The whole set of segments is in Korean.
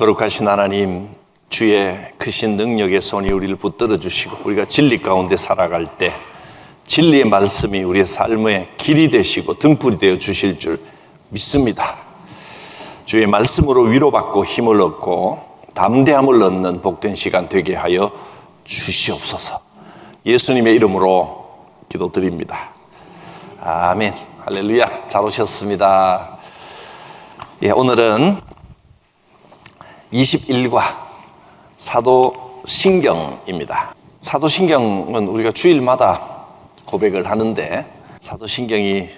거룩하신 하나님, 주의 크신 능력의 손이 우리를 붙들어 주시고 우리가 진리 가운데 살아갈 때 진리의 말씀이 우리의 삶의 길이 되시고 등불이 되어 주실 줄 믿습니다. 주의 말씀으로 위로받고 힘을 얻고 담대함을 얻는 복된 시간 되게 하여 주시옵소서. 예수님의 이름으로 기도드립니다. 아멘. 할렐루야. 잘 오셨습니다. 오늘은 21과 사도신경입니다. 사도신경은 우리가 주일마다 고백을 하는데 사도신경이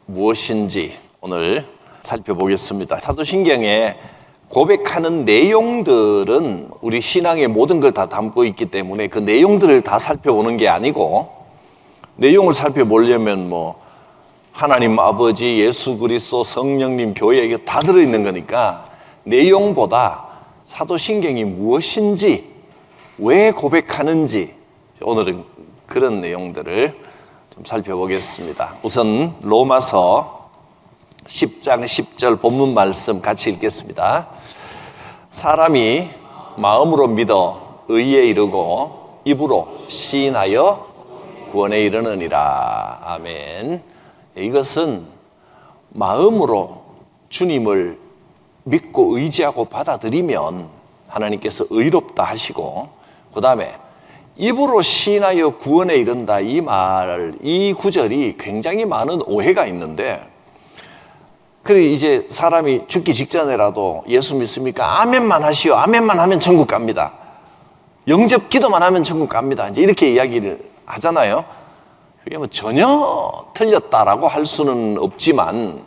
무엇인지 오늘 살펴보겠습니다. 사도신경에 고백하는 내용들은 우리 신앙의 모든 걸 다 담고 있기 때문에 그 내용들을 다 살펴보는 게 아니고, 내용을 살펴보려면 하나님 아버지, 예수 그리스도, 성령님, 교회 이게 다 들어있는 거니까 내용보다 사도신경이 무엇인지, 왜 고백하는지 오늘은 그런 내용들을 좀 살펴보겠습니다. 우선 로마서 10장 10절 본문 말씀 같이 읽겠습니다. 사람이 마음으로 믿어 의에 이르고 입으로 시인하여 구원에 이르느니라. 아멘. 이것은 마음으로 주님을 믿고 의지하고 받아들이면 하나님께서 의롭다 하시고, 그 다음에 입으로 시인하여 구원에 이른다, 이 구절이 굉장히 많은 오해가 있는데, 그래 이제 사람이 죽기 직전에라도 예수 믿습니까? 아멘만 하시오. 아멘만 하면 천국 갑니다. 영접 기도만 하면 천국 갑니다. 이제 이렇게 이야기를 하잖아요. 그게 전혀 틀렸다라고 할 수는 없지만,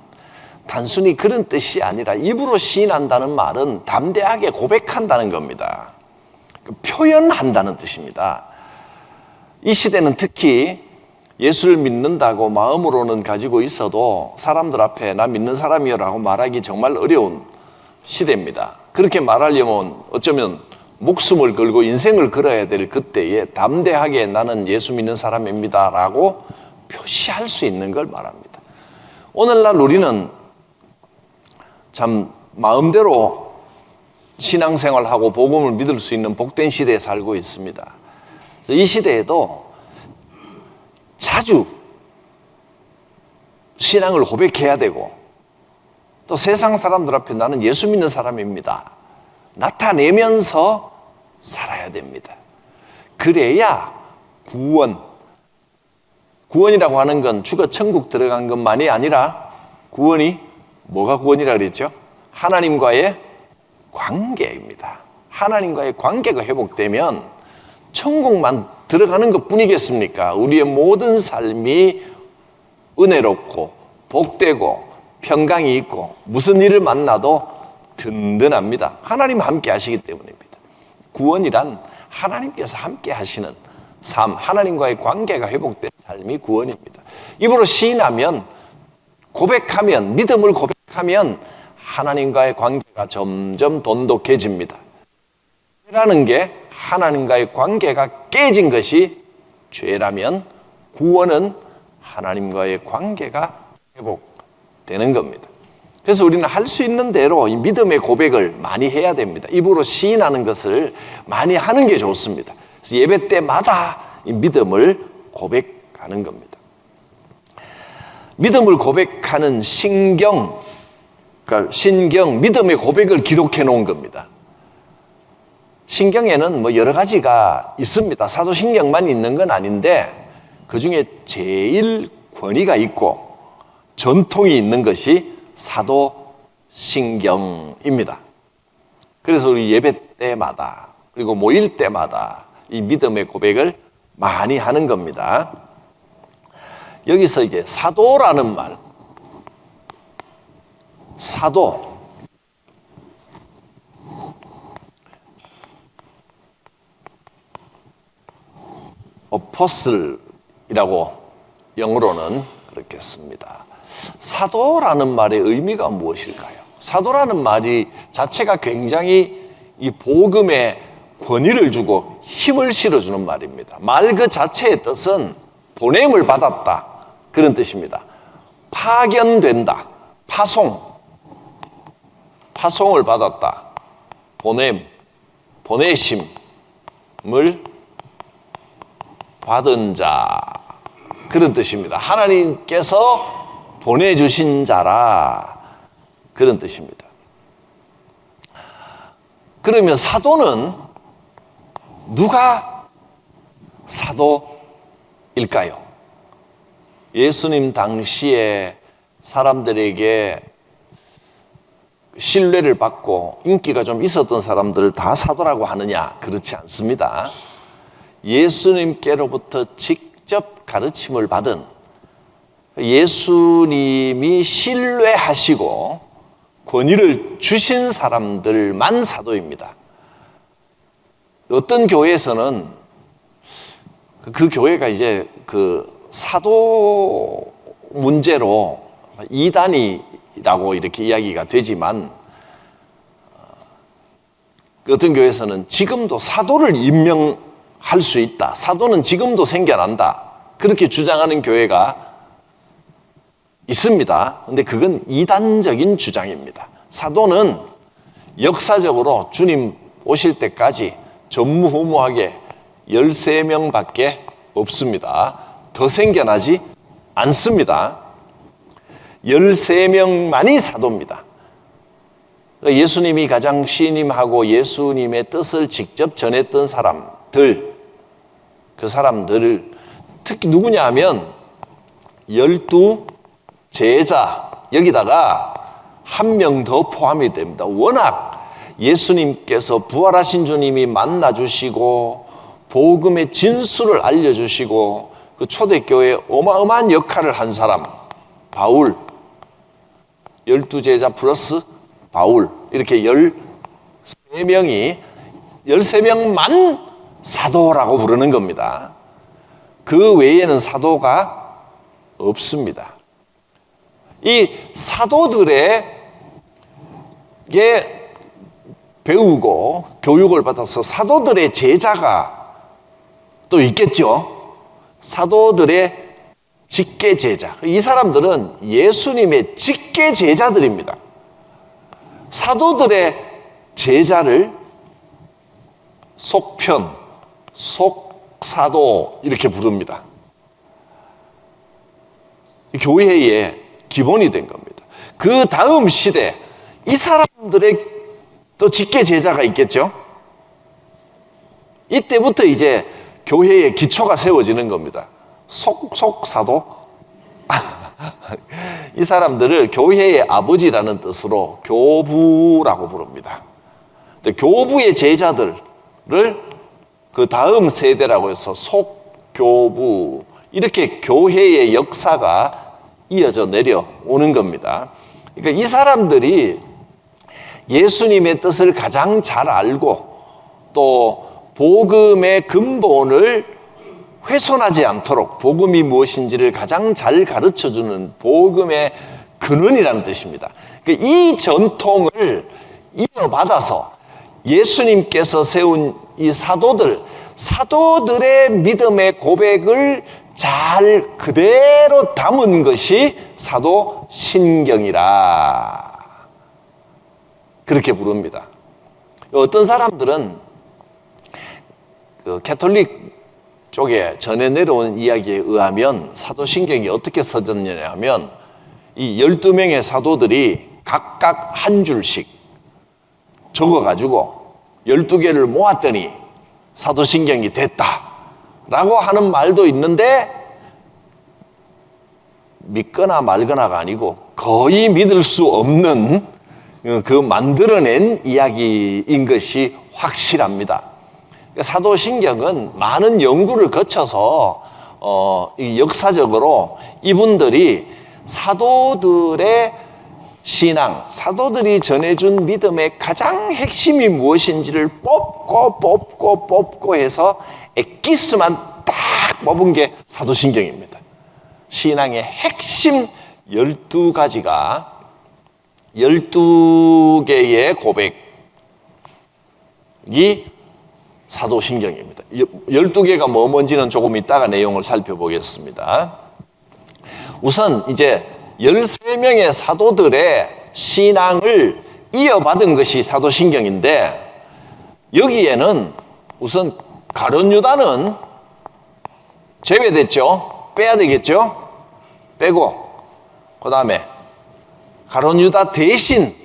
단순히 그런 뜻이 아니라 입으로 시인한다는 말은 담대하게 고백한다는 겁니다. 표현한다는 뜻입니다. 이 시대는 특히 예수를 믿는다고 마음으로는 가지고 있어도 사람들 앞에 나 믿는 사람이라고 말하기 정말 어려운 시대입니다. 그렇게 말하려면 어쩌면 목숨을 걸고 인생을 걸어야 될 그때에 담대하게 나는 예수 믿는 사람입니다 라고 표시할 수 있는 걸 말합니다. 오늘날 우리는 참 마음대로 신앙생활하고 복음을 믿을 수 있는 복된 시대에 살고 있습니다. 그래서 이 시대에도 자주 신앙을 고백해야 되고, 또 세상 사람들 앞에 나는 예수 믿는 사람입니다 나타내면서 살아야 됩니다. 그래야 구원이라고 하는 건 죽어 천국 들어간 것만이 아니라, 구원이 뭐가 구원이라 그랬죠? 하나님과의 관계입니다. 하나님과의 관계가 회복되면 천국만 들어가는 것 뿐이겠습니까? 우리의 모든 삶이 은혜롭고 복되고 평강이 있고 무슨 일을 만나도 든든합니다. 하나님 함께 하시기 때문입니다. 구원이란 하나님께서 함께 하시는 삶, 하나님과의 관계가 회복된 삶이 구원입니다. 입으로 시인하면, 고백하면, 믿음을 고백하면 하나님과의 관계가 점점 돈독해집니다. 죄라는 게 하나님과의 관계가 깨진 것이 죄라면, 구원은 하나님과의 관계가 회복되는 겁니다. 그래서 우리는 할 수 있는 대로 이 믿음의 고백을 많이 해야 됩니다. 입으로 시인하는 것을 많이 하는 게 좋습니다. 그래서 예배 때마다 이 믿음을 고백하는 겁니다. 믿음을 고백하는 신경, 믿음의 고백을 기록해 놓은 겁니다. 신경에는 여러 가지가 있습니다. 사도신경만 있는 건 아닌데, 그 중에 제일 권위가 있고 전통이 있는 것이 사도신경입니다. 그래서 우리 예배 때마다, 그리고 모일 때마다 이 믿음의 고백을 많이 하는 겁니다. 여기서 이제 사도라는 말, 사도, 어포슬이라고 영어로는 그렇게 씁니다. 사도라는 말의 의미가 무엇일까요? 사도라는 말이 자체가 굉장히 이 복음에 권위를 주고 힘을 실어주는 말입니다. 말 그 자체의 뜻은 보냄을 받았다, 그런 뜻입니다. 파견된다, 파송을 받았다, 보내심을 받은 자, 그런 뜻입니다. 하나님께서 보내주신 자라, 그런 뜻입니다. 그러면 사도는 누가 사도일까요? 예수님 당시에 사람들에게 신뢰를 받고 인기가 좀 있었던 사람들을 다 사도라고 하느냐? 그렇지 않습니다. 예수님께로부터 직접 가르침을 받은, 예수님이 신뢰하시고 권위를 주신 사람들만 사도입니다. 어떤 교회에서는 그 교회가 이제 그 사도 문제로 이단이라고 이렇게 이야기가 되지만, 어떤 교회에서는 지금도 사도를 임명할 수 있다, 사도는 지금도 생겨난다, 그렇게 주장하는 교회가 있습니다. 근데 그건 이단적인 주장입니다. 사도는 역사적으로 주님 오실 때까지 전무후무하게 13명밖에 없습니다. 더 생겨나지 않습니다. 13명만이 사도입니다. 예수님이 가장 신임하고 예수님의 뜻을 직접 전했던 사람들, 그 사람들을 특히 누구냐 하면 12 제자, 여기다가 한 명 더 포함이 됩니다. 워낙 예수님께서 부활하신 주님이 만나주시고 복음의 진수를 알려주시고 그 초대교회에 어마어마한 역할을 한 사람, 바울, 12제자 플러스 바울, 이렇게 13명만 사도라고 부르는 겁니다. 그 외에는 사도가 없습니다. 이 사도들에게 배우고 교육을 받아서 사도들의 제자가 또 있겠죠. 사도들의 직계 제자. 이 사람들은 예수님의 직계 제자들입니다. 사도들의 제자를 속편, 속사도 이렇게 부릅니다. 교회의 기본이 된 겁니다. 그 다음 시대, 이 사람들의 또 직계 제자가 있겠죠. 이때부터 이제 교회의 기초가 세워지는 겁니다. 속사도. 이 사람들을 교회의 아버지라는 뜻으로 교부라고 부릅니다. 교부의 제자들을 그 다음 세대라고 해서 속교부, 이렇게 교회의 역사가 이어져 내려오는 겁니다. 그러니까 이 사람들이 예수님의 뜻을 가장 잘 알고 또 복음의 근본을 훼손하지 않도록 복음이 무엇인지를 가장 잘 가르쳐주는 복음의 근원이라는 뜻입니다. 그러니까 이 전통을 이어받아서 예수님께서 세운 이 사도들의 믿음의 고백을 잘 그대로 담은 것이 사도신경이라, 그렇게 부릅니다. 어떤 사람들은 그 캐톨릭 쪽에 전해 내려온 이야기에 의하면 사도신경이 어떻게 써졌느냐 하면, 이 12명의 사도들이 각각 한 줄씩 적어가지고 12개를 모았더니 사도신경이 됐다라고 하는 말도 있는데, 믿거나 말거나가 아니고 거의 믿을 수 없는 그 만들어낸 이야기인 것이 확실합니다. 사도신경은 많은 연구를 거쳐서 역사적으로 이분들이 사도들의 신앙, 사도들이 전해준 믿음의 가장 핵심이 무엇인지를 뽑고 해서 엑기스만 딱 뽑은 게 사도신경입니다. 신앙의 핵심 12가지가 12개의 고백이 사도신경입니다. 12개가 뭔지는 조금 이따가 내용을 살펴보겠습니다. 우선 이제 13명의 사도들의 신앙을 이어받은 것이 사도신경인데, 여기에는 우선 가룟 유다는 제외됐죠. 빼야 되겠죠. 빼고 그 다음에 가룟 유다 대신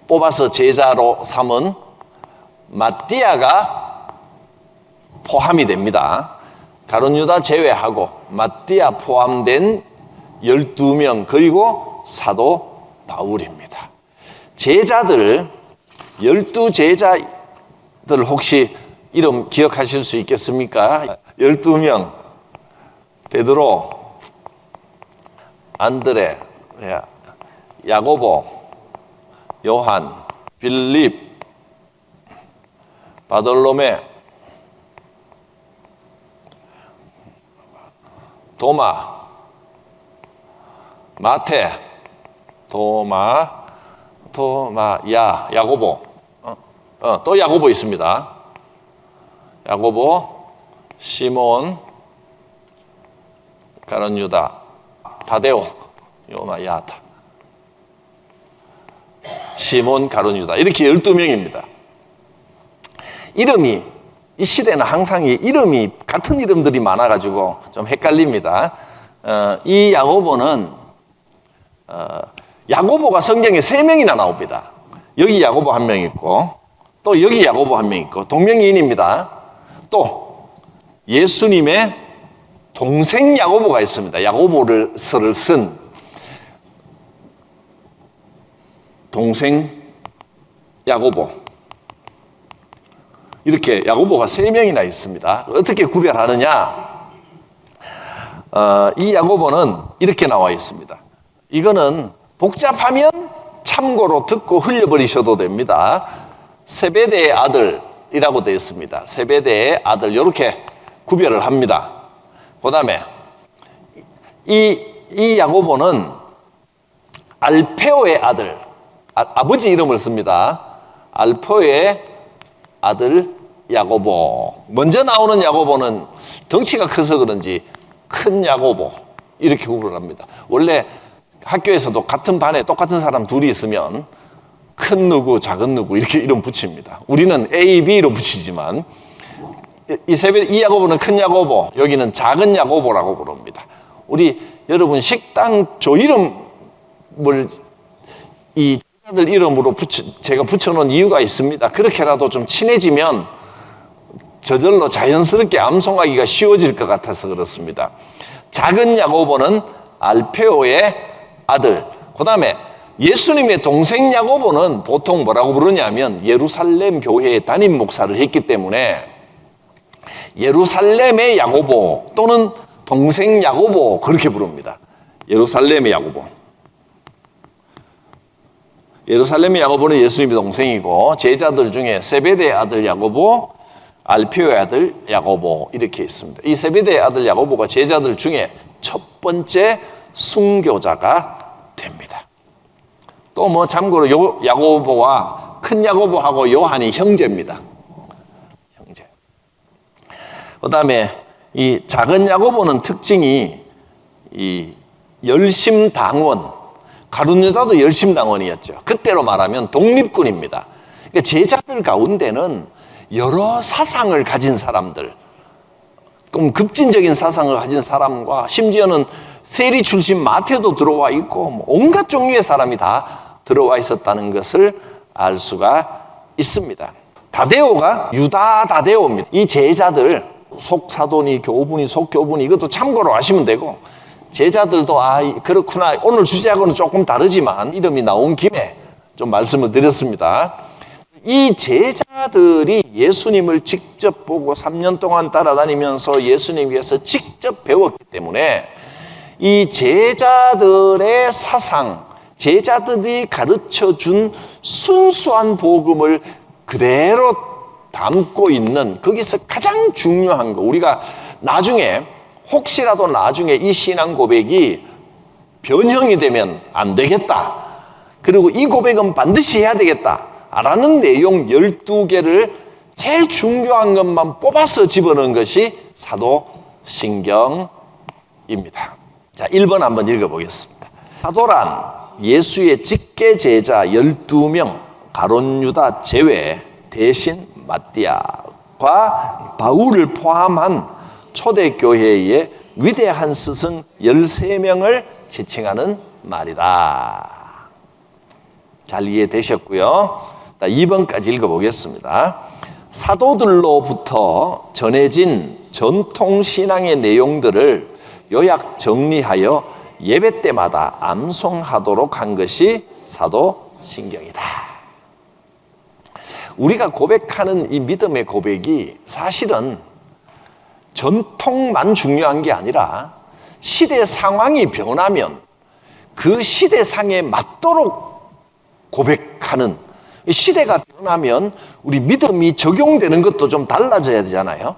뽑아서 제자로 삼은 마띠아가 포함이 됩니다. 가룟 유다 제외하고 마띠아 포함된 12명 그리고 사도 바울입니다. 제자들 12제자들 혹시 이름 기억하실 수 있겠습니까? 12명 베드로, 안드레, 야고보, 요한, 빌립, 바돌로메, 도마, 마태, 야고보, 또 야고보 있습니다. 야고보, 시몬, 가룟 유다, 다데오, 요나, 야다, 시몬, 가룟 유다 이렇게 12명입니다. 이름이 이 시대는 항상 이름이 같은 이름들이 많아가지고 좀 헷갈립니다. 이 야고보는 야고보가 성경에 3명이나 나옵니다. 여기 야고보 1명 있고 또 여기 야고보 1명 있고 동명이인입니다. 또 예수님의 동생 야고보가 있습니다. 야고보를 쓴 동생 야고보. 이렇게 야고보가 3명이나 있습니다. 어떻게 구별하느냐? 이 야고보는 이렇게 나와 있습니다. 이거는 복잡하면 참고로 듣고 흘려버리셔도 됩니다. 세베대의 아들이라고 되어 있습니다. 세베대의 아들 이렇게 구별을 합니다. 그 다음에 이 야고보는 알페오의 아들, 아버지 이름을 씁니다. 알페오의 아들 야고보. 먼저 나오는 야고보는 덩치가 커서 그런지 큰 야고보 이렇게 구분을 합니다. 원래 학교에서도 같은 반에 똑같은 사람 둘이 있으면 큰 누구 작은 누구 이렇게 이름 붙입니다. 우리는 A, B로 붙이지만 이 야고보는 큰 야고보, 여기는 작은 야고보라고 부릅니다. 우리 여러분 식당 조 이름을 이 자들 이름으로 제가 붙여놓은 이유가 있습니다. 그렇게라도 좀 친해지면 저절로 자연스럽게 암송하기가 쉬워질 것 같아서 그렇습니다. 작은 야고보는 알페오의 아들. 그 다음에 예수님의 동생 야고보는 보통 뭐라고 부르냐면 예루살렘 교회의 담임 목사를 했기 때문에 예루살렘의 야고보 또는 동생 야고보 그렇게 부릅니다. 예루살렘의 야고보. 예루살렘의 야고보는 예수님의 동생이고 제자들 중에 세베대의 아들 야고보, 알페오의 아들 야고보 이렇게 있습니다. 이 세베대의 아들 야고보가 제자들 중에 첫 번째 순교자가 됩니다. 또 뭐 참고로 야고보와 큰 야고보하고 요한이 형제입니다. 형제. 그 다음에 이 작은 야고보는 특징이 이 열심당원, 가룟 유다도 열심당원이었죠. 그때로 말하면 독립군입니다. 그러니까 제자들 가운데는 여러 사상을 가진 사람들, 좀 급진적인 사상을 가진 사람과 심지어는 세리 출신 마태도 들어와 있고 온갖 종류의 사람이 다 들어와 있었다는 것을 알 수가 있습니다. 다데오가 유다 다데오입니다. 이 제자들 속사도니 교분이 속교분이 이것도 참고로 아시면 되고 제자들도 그렇구나 오늘 주제하고는 조금 다르지만 이름이 나온 김에 좀 말씀을 드렸습니다. 이 제자들이 예수님을 직접 보고 3년 동안 따라다니면서 예수님께서 직접 배웠기 때문에 이 제자들의 사상, 제자들이 가르쳐준 순수한 복음을 그대로 담고 있는 거기서 가장 중요한 거 우리가 나중에 혹시라도 나중에 이 신앙 고백이 변형이 되면 안 되겠다. 그리고 이 고백은 반드시 해야 되겠다. 라는 내용 12개를 제일 중요한 것만 뽑아서 집어넣은 것이 사도신경입니다. 자, 1번 한번 읽어보겠습니다. 사도란 예수의 직계 제자 12명 가룟 유다 제외 대신 마띠아과 바울을 포함한 초대교회의 위대한 스승 13명을 지칭하는 말이다. 잘 이해되셨고요. 2번까지 읽어보겠습니다. 사도들로부터 전해진 전통신앙의 내용들을 요약 정리하여 예배 때마다 암송하도록 한 것이 사도신경이다. 우리가 고백하는 이 믿음의 고백이 사실은 전통만 중요한 게 아니라 시대 상황이 변하면 그 시대상에 맞도록 고백하는, 시대가 변하면 우리 믿음이 적용되는 것도 좀 달라져야 되잖아요.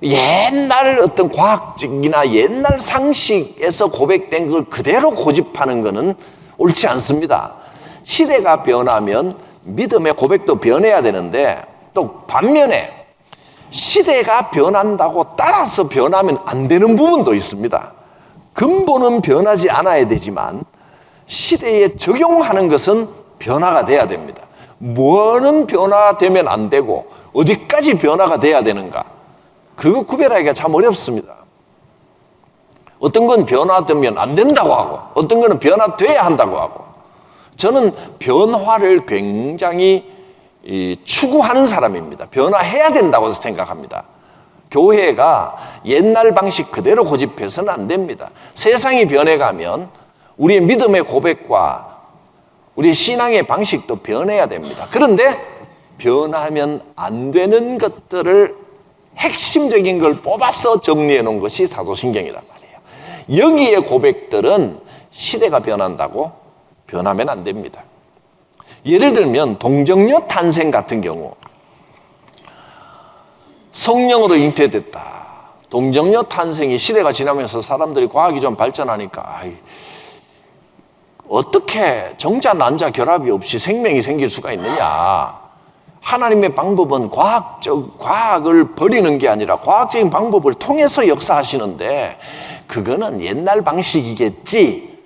옛날 어떤 과학적이나 옛날 상식에서 고백된 걸 그대로 고집하는 것은 옳지 않습니다. 시대가 변하면 믿음의 고백도 변해야 되는데, 또 반면에 시대가 변한다고 따라서 변하면 안 되는 부분도 있습니다. 근본은 변하지 않아야 되지만 시대에 적용하는 것은 변화가 돼야 됩니다. 뭐는 변화되면 안 되고 어디까지 변화가 돼야 되는가, 그거 구별하기가 참 어렵습니다. 어떤 건 변화되면 안 된다고 하고 어떤 거는 변화돼야 한다고 하고, 저는 변화를 굉장히 추구하는 사람입니다. 변화해야 된다고 생각합니다. 교회가 옛날 방식 그대로 고집해서는 안 됩니다. 세상이 변해가면 우리의 믿음의 고백과 우리의 신앙의 방식도 변해야 됩니다. 그런데 변하면 안 되는 것들을 핵심적인 걸 뽑아서 정리해 놓은 것이 사도신경이란 말이에요. 여기에 고백들은 시대가 변한다고 변하면 안 됩니다. 예를 들면 동정녀 탄생 같은 경우, 성령으로 잉태됐다. 동정녀 탄생이 시대가 지나면서 사람들이 과학이 좀 발전하니까 어떻게 정자 난자 결합이 없이 생명이 생길 수가 있느냐. 하나님의 방법은 과학을 버리는 게 아니라 과학적인 방법을 통해서 역사하시는데 그거는 옛날 방식이겠지.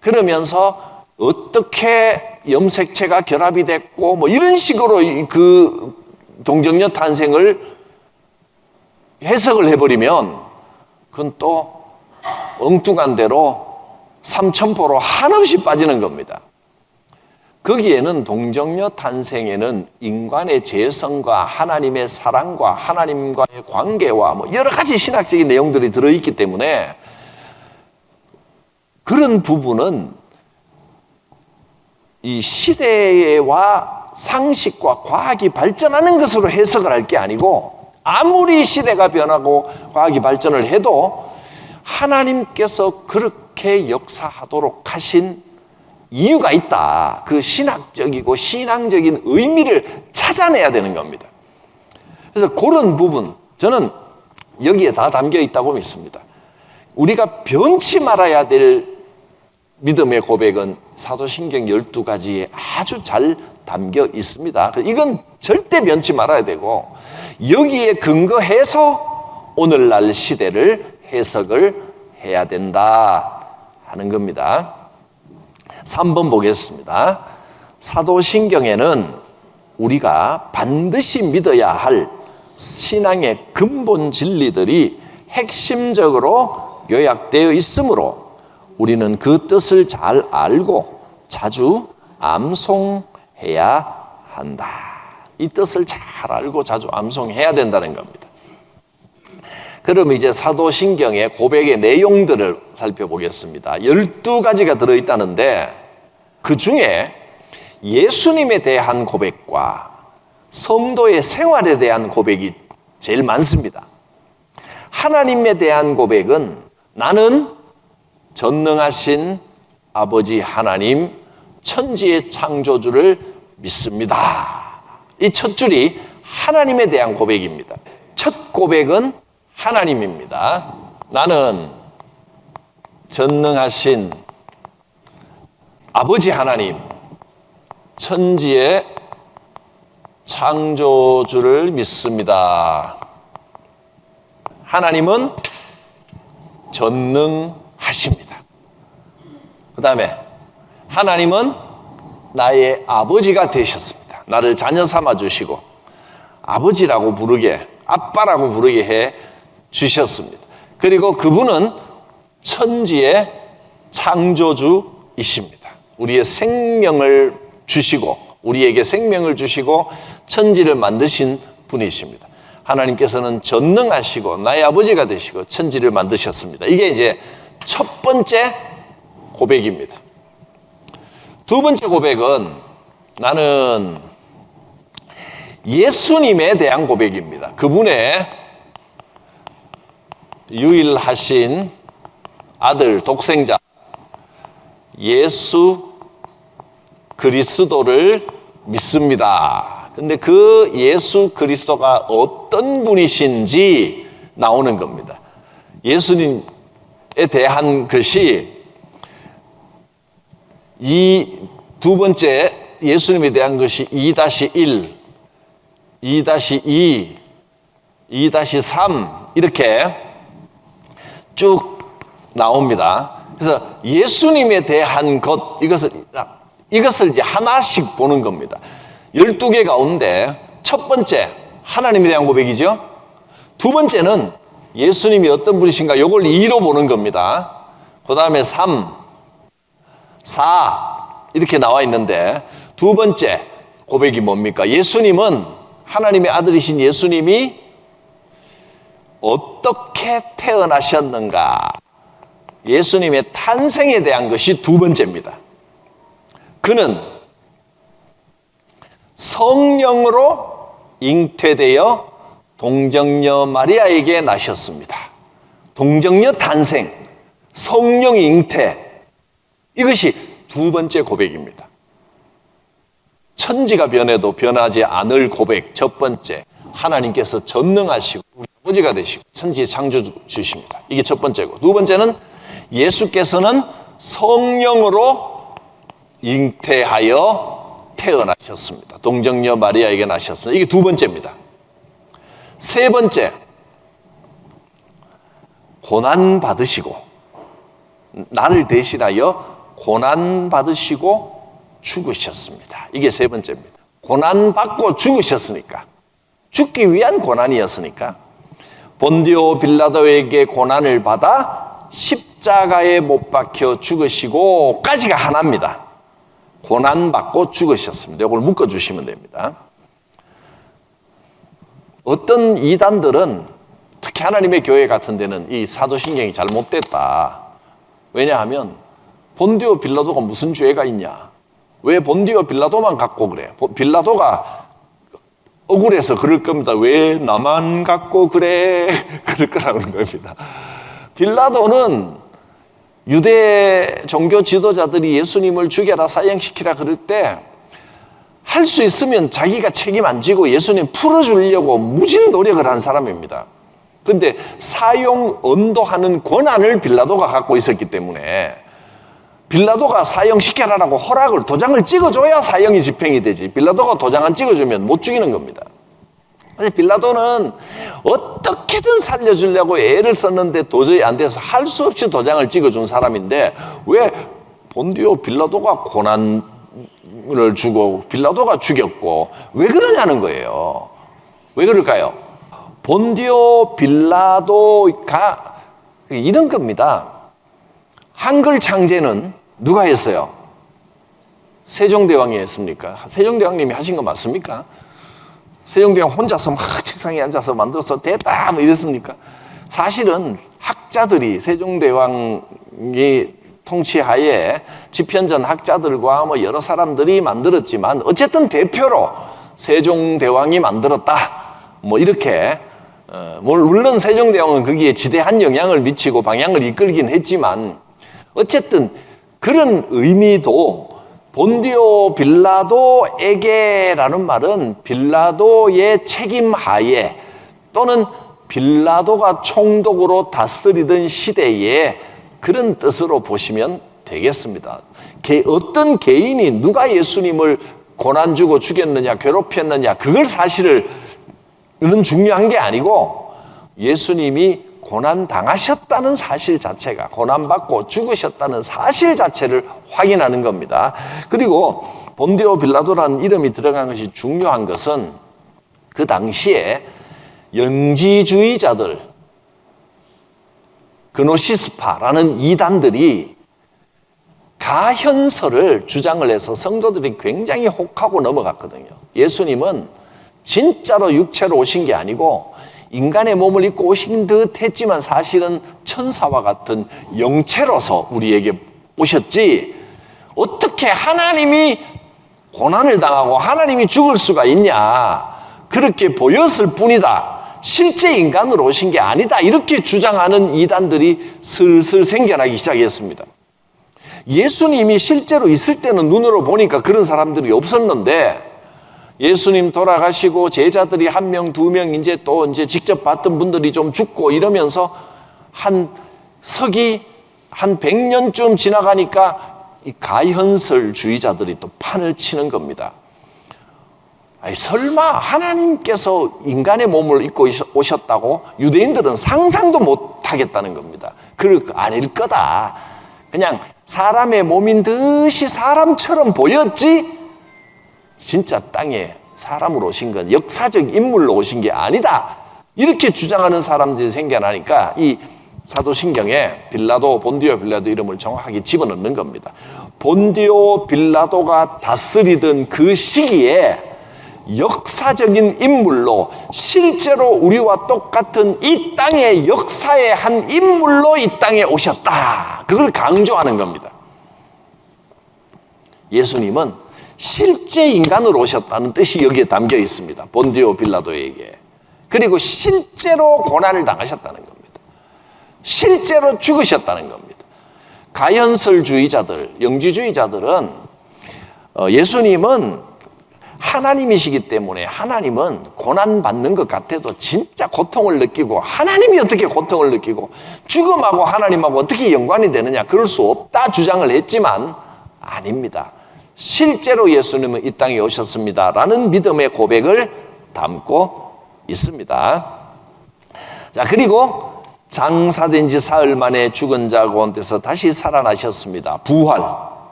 그러면서 어떻게 염색체가 결합이 됐고 뭐 이런 식으로 그 동정녀 탄생을 해석을 해버리면 그건 또 엉뚱한 대로 삼천포로 한없이 빠지는 겁니다. 거기에는 동정녀 탄생에는 인간의 재성과 하나님의 사랑과 하나님과의 관계와 뭐 여러 가지 신학적인 내용들이 들어있기 때문에 그런 부분은 이 시대와 상식과 과학이 발전하는 것으로 해석을 할 게 아니고, 아무리 시대가 변하고 과학이 발전을 해도 하나님께서 그렇게 역사하도록 하신 이유가 있다. 그 신학적이고 신앙적인 의미를 찾아내야 되는 겁니다. 그래서 그런 부분, 저는 여기에 다 담겨 있다고 믿습니다. 우리가 변치 말아야 될 믿음의 고백은 사도신경 12가지에 아주 잘 담겨 있습니다. 이건 절대 변치 말아야 되고, 여기에 근거해서 오늘날 시대를 해석을 해야 된다 하는 겁니다. 3번 보겠습니다. 사도신경에는 우리가 반드시 믿어야 할 신앙의 근본 진리들이 핵심적으로 요약되어 있으므로 우리는 그 뜻을 잘 알고 자주 암송해야 한다. 이 뜻을 잘 알고 자주 암송해야 된다는 겁니다. 그럼 이제 사도신경의 고백의 내용들을 살펴보겠습니다. 12가지가 들어있다는데 그 중에 예수님에 대한 고백과 성도의 생활에 대한 고백이 제일 많습니다. 하나님에 대한 고백은 나는 전능하신 아버지 하나님, 천지의 창조주를 믿습니다. 이 첫 줄이 하나님에 대한 고백입니다. 첫 고백은 하나님입니다. 나는 전능하신 아버지 하나님, 천지의 창조주를 믿습니다. 하나님은 전능하십니다. 그 다음에 하나님은 나의 아버지가 되셨습니다. 나를 자녀 삼아 주시고 아버지라고 부르게, 아빠라고 부르게 해 주셨습니다. 그리고 그분은 천지의 창조주이십니다. 우리의 생명을 주시고, 우리에게 생명을 주시고 천지를 만드신 분이십니다. 하나님께서는 전능하시고 나의 아버지가 되시고 천지를 만드셨습니다. 이게 이제 첫 번째 고백입니다. 두 번째 고백은 나는 예수님에 대한 고백입니다. 그분의 유일하신 아들, 독생자 예수 그리스도를 믿습니다. 근데 그 예수 그리스도가 어떤 분이신지 나오는 겁니다. 예수님에 대한 것이 이 두 번째 예수님에 대한 것이 2-1, 2-2, 2-3 이렇게 쭉 나옵니다. 그래서 예수님에 대한 것, 이것을 이제 하나씩 보는 겁니다. 12개 가운데 첫 번째 하나님에 대한 고백이죠. 두 번째는 예수님이 어떤 분이신가, 이걸 2로 보는 겁니다. 그 다음에 3, 4 이렇게 나와 있는데, 두 번째 고백이 뭡니까? 예수님은, 하나님의 아들이신 예수님이 어떻게 태어나셨는가, 예수님의 탄생에 대한 것이 두 번째입니다. 그는 성령으로 잉태되어 동정녀 마리아에게 나셨습니다. 동정녀 탄생, 성령 잉태, 이것이 두 번째 고백입니다. 천지가 변해도 변하지 않을 고백, 첫 번째, 하나님께서 전능하시고 우리 아버지가 되시고 천지 창조주십니다. 이게 첫 번째고, 두 번째는 예수께서는 성령으로 잉태하여 태어나셨습니다. 동정녀 마리아에게 나셨습니다. 이게 두 번째입니다. 세 번째, 고난 받으시고, 나를 대신하여 고난 받으시고 죽으셨습니다. 이게 세 번째입니다. 고난 받고 죽으셨으니까, 죽기 위한 고난이었으니까 본디오 빌라도에게 고난을 받아 십자가에 못 박혀 죽으시고까지가 하나입니다. 고난 받고 죽으셨습니다. 이걸 묶어주시면 됩니다. 어떤 이단들은, 특히 하나님의 교회 같은 데는 이 사도신경이 잘못됐다. 왜냐하면 본디오 빌라도가 무슨 죄가 있냐, 왜 본디오 빌라도만 갖고 그래, 빌라도가 억울해서 그럴 겁니다. 왜 나만 갖고 그래, 그럴 거라는 겁니다. 빌라도는 유대 종교 지도자들이 예수님을 죽여라, 사형시키라 그럴 때 할 수 있으면 자기가 책임 안 지고 예수님 풀어주려고 무진 노력을 한 사람입니다. 그런데 사형 언도하는 권한을 빌라도가 갖고 있었기 때문에 빌라도가 사형시켜라라고 허락을, 도장을 찍어줘야 사형이 집행이 되지, 빌라도가 도장 안 찍어주면 못 죽이는 겁니다. 그래서 빌라도는 어떻게든 살려주려고 애를 썼는데 도저히 안 돼서 할 수 없이 도장을 찍어준 사람인데, 왜 본디오 빌라도가 고난을 주고 빌라도가 죽였고 왜 그러냐는 거예요. 왜 그럴까요? 본디오 빌라도가 이런 겁니다. 한글 창제는 누가 했어요? 세종대왕이 했습니까? 세종대왕님이 하신 거 맞습니까? 세종대왕 혼자서 막 책상에 앉아서 만들어서 됐다 뭐 이랬습니까? 사실은 학자들이, 세종대왕이 통치하에 집현전 학자들과 뭐 여러 사람들이 만들었지만 어쨌든 대표로 세종대왕이 만들었다 뭐 이렇게, 물론 세종대왕은 거기에 지대한 영향을 미치고 방향을 이끌긴 했지만 어쨌든 그런 의미도, 본디오 빌라도에게라는 말은 빌라도의 책임하에, 또는 빌라도가 총독으로 다스리던 시대에 그런 뜻으로 보시면 되겠습니다. 어떤 개인이 누가 예수님을 고난 주고 죽였느냐, 괴롭혔느냐, 그걸 사실은 중요한 게 아니고 예수님이 고난 당하셨다는 사실 자체가, 고난 받고 죽으셨다는 사실 자체를 확인하는 겁니다. 그리고 본디오 빌라도라는 이름이 들어간 것이 중요한 것은 그 당시에 영지주의자들, 그노시스파라는 이단들이 가현설을 주장을 해서 성도들이 굉장히 혹하고 넘어갔거든요. 예수님은 진짜로 육체로 오신 게 아니고 인간의 몸을 입고 오신 듯 했지만 사실은 천사와 같은 영체로서 우리에게 오셨지, 어떻게 하나님이 고난을 당하고 하나님이 죽을 수가 있냐, 그렇게 보였을 뿐이다, 실제 인간으로 오신 게 아니다, 이렇게 주장하는 이단들이 슬슬 생겨나기 시작했습니다. 예수님이 실제로 있을 때는 눈으로 보니까 그런 사람들이 없었는데, 예수님 돌아가시고 제자들이 한 명, 두 명 이제 또 이제 직접 봤던 분들이 좀 죽고 이러면서 한 100년쯤 지나가니까 이 가현설주의자들이 또 판을 치는 겁니다. 아니, 설마 하나님께서 인간의 몸을 입고 오셨다고? 유대인들은 상상도 못 하겠다는 겁니다. 그럴 거 아닐 거다. 그냥 사람의 몸인 듯이 사람처럼 보였지, 진짜 땅에 사람으로 오신 건 역사적 인물로 오신 게 아니다, 이렇게 주장하는 사람들이 생겨나니까 이 사도신경에 본디오 빌라도 이름을 정확하게 집어넣는 겁니다. 본디오 빌라도가 다스리던 그 시기에 역사적인 인물로, 실제로 우리와 똑같은 이 땅의 역사의 한 인물로 이 땅에 오셨다, 그걸 강조하는 겁니다. 예수님은 실제 인간으로 오셨다는 뜻이 여기에 담겨 있습니다. 본디오 빌라도에게. 그리고 실제로 고난을 당하셨다는 겁니다. 실제로 죽으셨다는 겁니다. 가현설주의자들, 영지주의자들은 예수님은 하나님이시기 때문에 하나님은 고난받는 것 같아도 진짜 고통을 느끼고, 하나님이 어떻게 고통을 느끼고 죽음하고 하나님하고 어떻게 연관이 되느냐, 그럴 수 없다 주장을 했지만 아닙니다. 실제로 예수님은 이 땅에 오셨습니다라는 믿음의 고백을 담고 있습니다. 자, 그리고 장사된 지 사흘 만에 죽은 자 가운데서 다시 살아나셨습니다. 부활.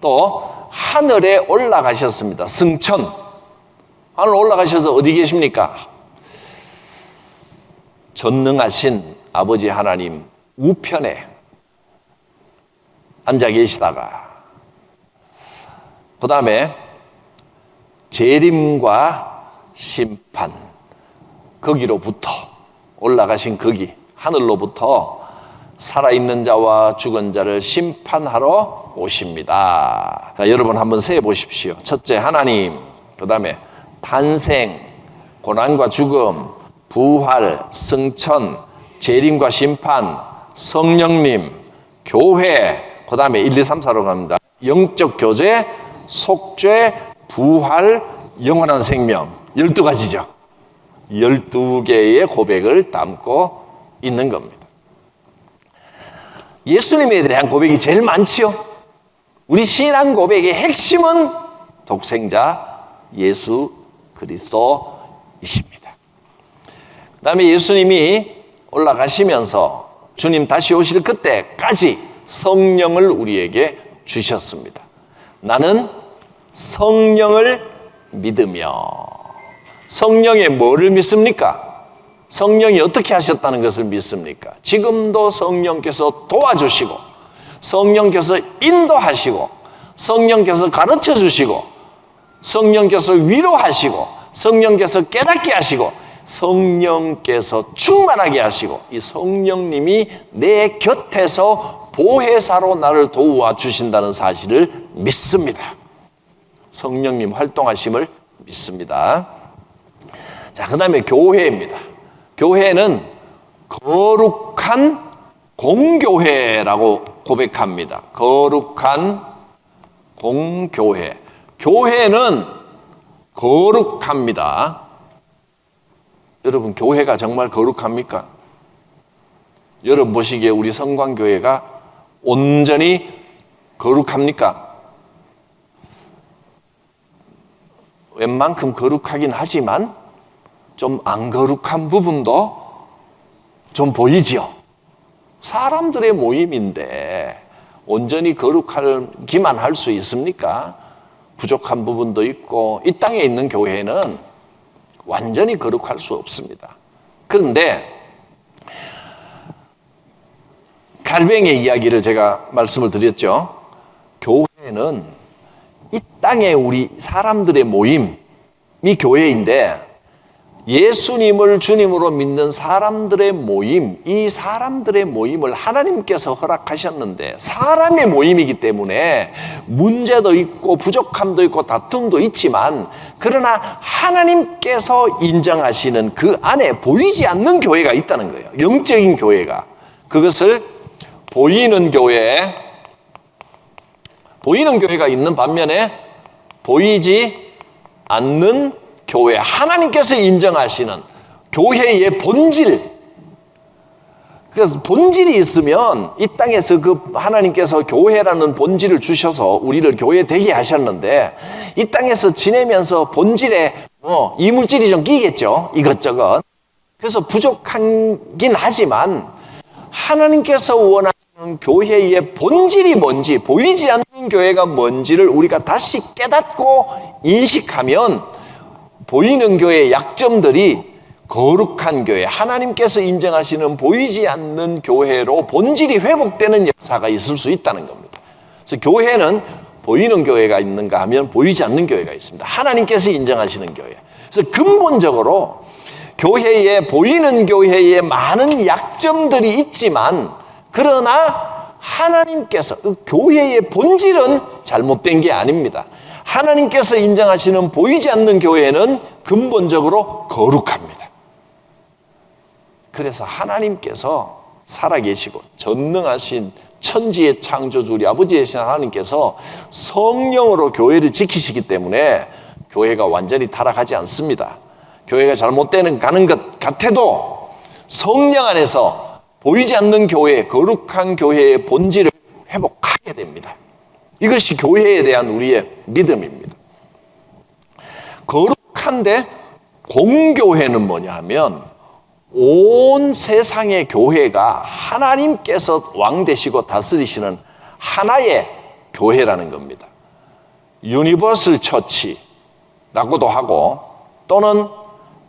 또 하늘에 올라가셨습니다. 승천. 하늘 올라가셔서 어디 계십니까? 전능하신 아버지 하나님 우편에 앉아 계시다가, 그 다음에 재림과 심판, 거기로부터 올라가신 거기 하늘로부터 살아있는 자와 죽은 자를 심판하러 오십니다. 자, 여러분 한번 세어 보십시오. 첫째 하나님, 그 다음에 탄생, 고난과 죽음, 부활, 승천, 재림과 심판, 성령님, 교회, 그 다음에 1, 2, 3, 4로 갑니다. 영적 교제, 속죄, 부활, 영원한 생명. 12가지죠. 12개의 고백을 담고 있는 겁니다. 예수님에 대한 고백이 제일 많지요. 우리 신앙 고백의 핵심은 독생자 예수 그리스도이십니다. 그 다음에 예수님이 올라가시면서 주님 다시 오실 그때까지 성령을 우리에게 주셨습니다. 나는 성령을 믿으며. 성령의 뭐를 믿습니까? 성령이 어떻게 하셨다는 것을 믿습니까? 지금도 성령께서 도와주시고, 성령께서 인도하시고, 성령께서 가르쳐 주시고, 성령께서 위로하시고, 성령께서 깨닫게 하시고, 성령께서 충만하게 하시고, 이 성령님이 내 곁에서 보혜사로 나를 도와주신다는 사실을 믿습니다. 성령님 활동하심을 믿습니다. 자, 그 다음에 교회입니다. 교회는 거룩한 공교회라고 고백합니다. 거룩한 공교회. 교회는 거룩합니다. 여러분, 교회가 정말 거룩합니까? 여러분 보시기에 우리 성광교회가 온전히 거룩합니까? 웬만큼 거룩하긴 하지만 좀 안 거룩한 부분도 좀 보이지요. 사람들의 모임인데 온전히 거룩하기만 할 수 있습니까? 부족한 부분도 있고, 이 땅에 있는 교회는 완전히 거룩할 수 없습니다. 그런데 갈병의 이야기를 제가 말씀을 드렸죠. 교회는 이 땅에 우리 사람들의 모임이 교회인데, 예수님을 주님으로 믿는 사람들의 모임, 이 사람들의 모임을 하나님께서 허락하셨는데 사람의 모임이기 때문에 문제도 있고 부족함도 있고 다툼도 있지만, 그러나 하나님께서 인정하시는 그 안에 보이지 않는 교회가 있다는 거예요. 영적인 교회가. 그것을 보이는 교회가 있는 반면에 보이지 않는 교회, 하나님께서 인정하시는 교회의 본질. 그래서 본질이 있으면 이 땅에서 그 하나님께서 교회라는 본질을 주셔서 우리를 교회 되게 하셨는데, 이 땅에서 지내면서 본질에 이물질이 좀 끼겠죠. 이것저것. 그래서 부족하긴 하지만 하나님께서 원하시는 교회의 본질이 뭔지, 보이지 않는 교회가 뭔지를 우리가 다시 깨닫고 인식하면 보이는 교회의 약점들이 거룩한 교회, 하나님께서 인정하시는 보이지 않는 교회로 본질이 회복되는 역사가 있을 수 있다는 겁니다. 그래서 교회는 보이는 교회가 있는가 하면 보이지 않는 교회가 있습니다. 하나님께서 인정하시는 교회. 그래서 근본적으로 교회에, 보이는 교회에 많은 약점들이 있지만, 그러나 하나님께서 교회의 본질은 잘못된 게 아닙니다. 하나님께서 인정하시는 보이지 않는 교회는 근본적으로 거룩합니다. 그래서 하나님께서 살아계시고 전능하신 천지의 창조주 우리 아버지 되신 하나님께서 성령으로 교회를 지키시기 때문에 교회가 완전히 타락하지 않습니다. 교회가 잘못되는 가는 것 같아도 성령 안에서 보이지 않는 교회, 거룩한 교회의 본질을 회복하게 됩니다. 이것이 교회에 대한 우리의 믿음입니다. 거룩한데 공교회는 뭐냐 하면, 온 세상의 교회가 하나님께서 왕 되시고 다스리시는 하나의 교회라는 겁니다. 유니버설 처치라고도 하고, 또는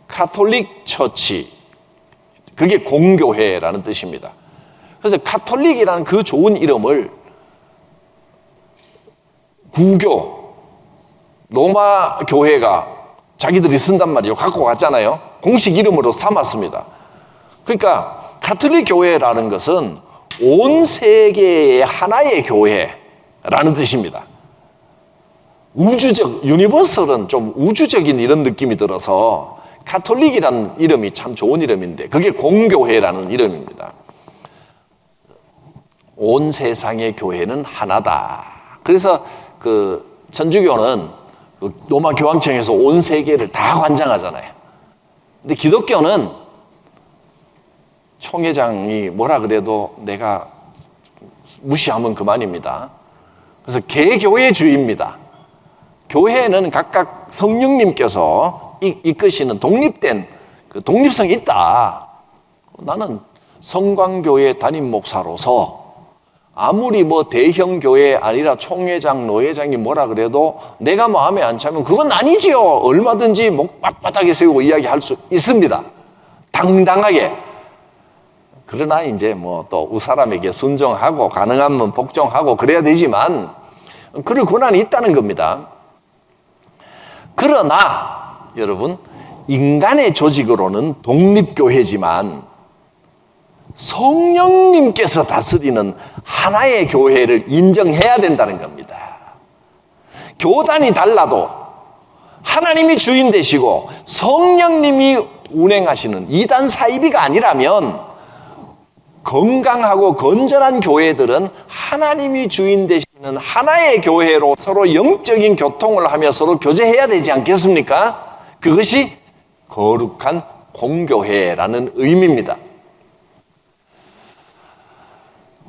카톨릭 처치, 그게 공교회라는 뜻입니다. 그래서 카톨릭이라는 그 좋은 이름을 구교, 로마 교회가 자기들이 쓴단 말이에요. 갖고 갔잖아요. 공식 이름으로 삼았습니다. 그러니까 카톨릭 교회라는 것은 온 세계의 하나의 교회라는 뜻입니다. 우주적, 유니버설은 좀 우주적인 이런 느낌이 들어서 카톨릭이라는 이름이 참 좋은 이름인데, 그게 공교회라는 이름입니다. 온 세상의 교회는 하나다. 그래서 그 천주교는 로마 교황청에서 온 세계를 다 관장하잖아요. 근데 기독교는 총회장이 뭐라 그래도 내가 무시하면 그만입니다. 그래서 개교회주의입니다. 교회는 각각 성령님께서 이끄시는 독립된 그 독립성이 있다. 나는 성광교회 담임 목사로서 아무리 뭐 대형 교회 아니라 총회장, 노회장이 뭐라 그래도 내가 마음에 안 차면 그건 아니지요. 얼마든지 목 빳빳하게 세우고 이야기할 수 있습니다. 당당하게. 그러나 이제 뭐 또 우사람에게 순종하고 가능하면 복종하고 그래야 되지만 그럴 권한이 있다는 겁니다. 그러나 여러분, 인간의 조직으로는 독립교회지만 성령님께서 다스리는 하나의 교회를 인정해야 된다는 겁니다. 교단이 달라도 하나님이 주인 되시고 성령님이 운행하시는 이단 사이비가 아니라면, 건강하고 건전한 교회들은 하나님이 주인 되시는 하나의 교회로 서로 영적인 교통을 하며 서로 교제해야 되지 않겠습니까? 그것이 거룩한 공교회라는 의미입니다.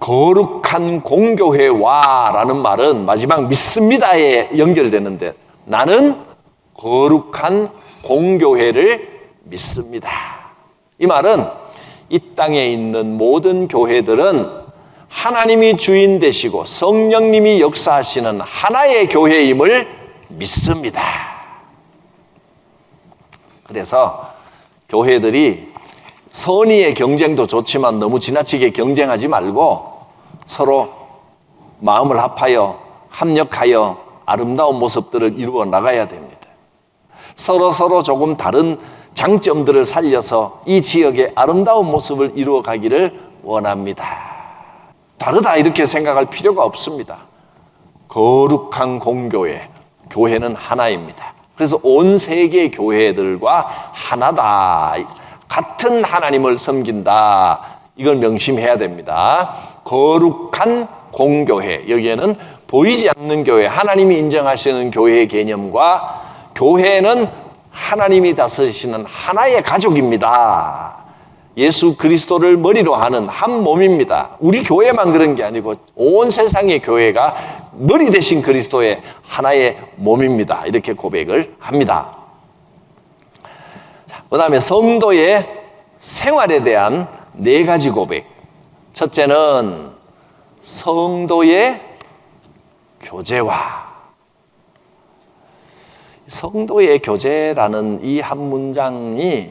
거룩한 공교회와라는 말은 마지막 믿습니다에 연결되는데, 나는 거룩한 공교회를 믿습니다. 이 말은 이 땅에 있는 모든 교회들은 하나님이 주인 되시고 성령님이 역사하시는 하나의 교회임을 믿습니다. 그래서 교회들이 선의의 경쟁도 좋지만 너무 지나치게 경쟁하지 말고 서로 마음을 합하여 합력하여 아름다운 모습들을 이루어 나가야 됩니다. 서로 조금 다른 장점들을 살려서 이 지역의 아름다운 모습을 이루어 가기를 원합니다. 다르다 이렇게 생각할 필요가 없습니다. 거룩한 공교회, 교회는 하나입니다. 그래서 온 세계 교회들과 하나다. 같은 하나님을 섬긴다. 이걸 명심해야 됩니다. 거룩한 공교회. 여기에는 보이지 않는 교회, 하나님이 인정하시는 교회의 개념과 교회는 하나님이 다스리시는 하나의 가족입니다. 예수 그리스도를 머리로 하는 한 몸입니다. 우리 교회만 그런 게 아니고 온 세상의 교회가 머리 대신 그리스도의 하나의 몸입니다. 이렇게 고백을 합니다. 그 다음에 성도의 생활에 대한 4가지 고백. 첫째는 성도의 교제와. 성도의 교제라는 이 한 문장이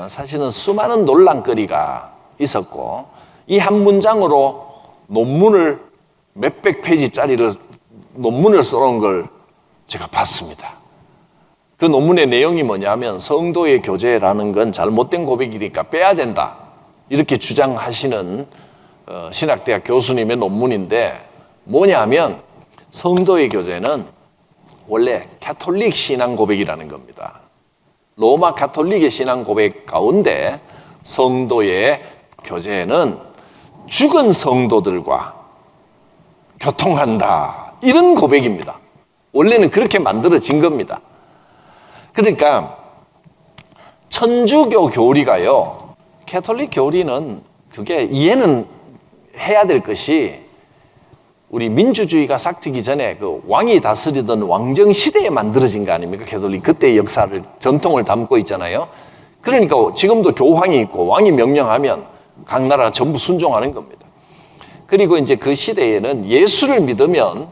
사실은 수많은 논란거리가 있었고 이 한 문장으로 논문을 몇백 페이지짜리를 논문을 써놓은 걸 제가 봤습니다. 그 논문의 내용이 뭐냐면 성도의 교제라는 건 잘못된 고백이니까 빼야 된다 이렇게 주장하시는 신학대학 교수님의 논문인데 뭐냐면 성도의 교제는 원래 가톨릭 신앙 고백이라는 겁니다. 로마 가톨릭의 신앙 고백 가운데 성도의 교제는 죽은 성도들과 교통한다. 이런 고백입니다. 원래는 그렇게 만들어진 겁니다. 그러니까 천주교 교리가요. 가톨릭 교리는 그게 이해는 해야 될 것이 우리 민주주의가 싹트기 전에 그 왕이 다스리던 왕정 시대에 만들어진 거 아닙니까? 가톨릭 그때의 역사를 전통을 담고 있잖아요. 그러니까 지금도 교황이 있고 왕이 명령하면 각 나라가 전부 순종하는 겁니다. 그리고 이제 그 시대에는 예수를 믿으면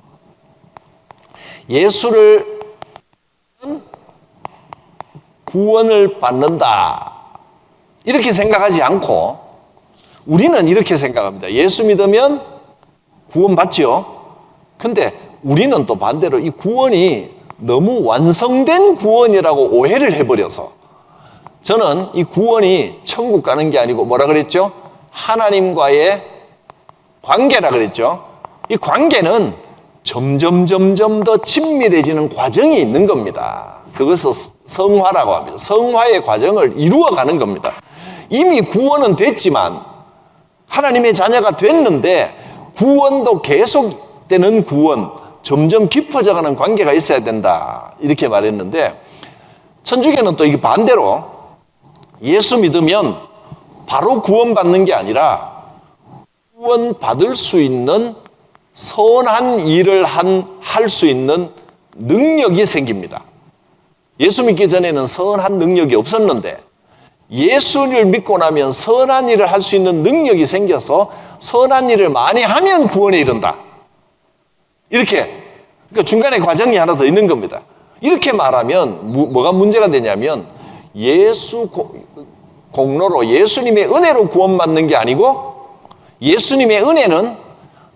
예수를 구원을 받는다 이렇게 생각하지 않고 우리는 이렇게 생각합니다. 예수 믿으면 구원받죠. 근데 우리는 또 반대로 이 구원이 너무 완성된 구원이라고 오해를 해버려서 저는 이 구원이 천국 가는 게 아니고 뭐라 그랬죠? 하나님과의 관계라 그랬죠. 이 관계는 점점 더 친밀해지는 과정이 있는 겁니다. 그것을 성화라고 합니다. 성화의 과정을 이루어가는 겁니다. 이미 구원은 됐지만 하나님의 자녀가 됐는데 구원도 계속되는 구원, 점점 깊어져가는 관계가 있어야 된다 이렇게 말했는데 천주교는 또 이게 반대로 예수 믿으면 바로 구원받는 게 아니라 구원받을 수 있는 선한 일을 할 수 있는 능력이 생깁니다. 예수 믿기 전에는 선한 능력이 없었는데 예수를 믿고 나면 선한 일을 할 수 있는 능력이 생겨서 선한 일을 많이 하면 구원에 이른다. 이렇게 그러니까 중간에 과정이 하나 더 있는 겁니다. 이렇게 말하면 뭐가 문제가 되냐면 예수 공로로 예수님의 은혜로 구원받는 게 아니고 예수님의 은혜는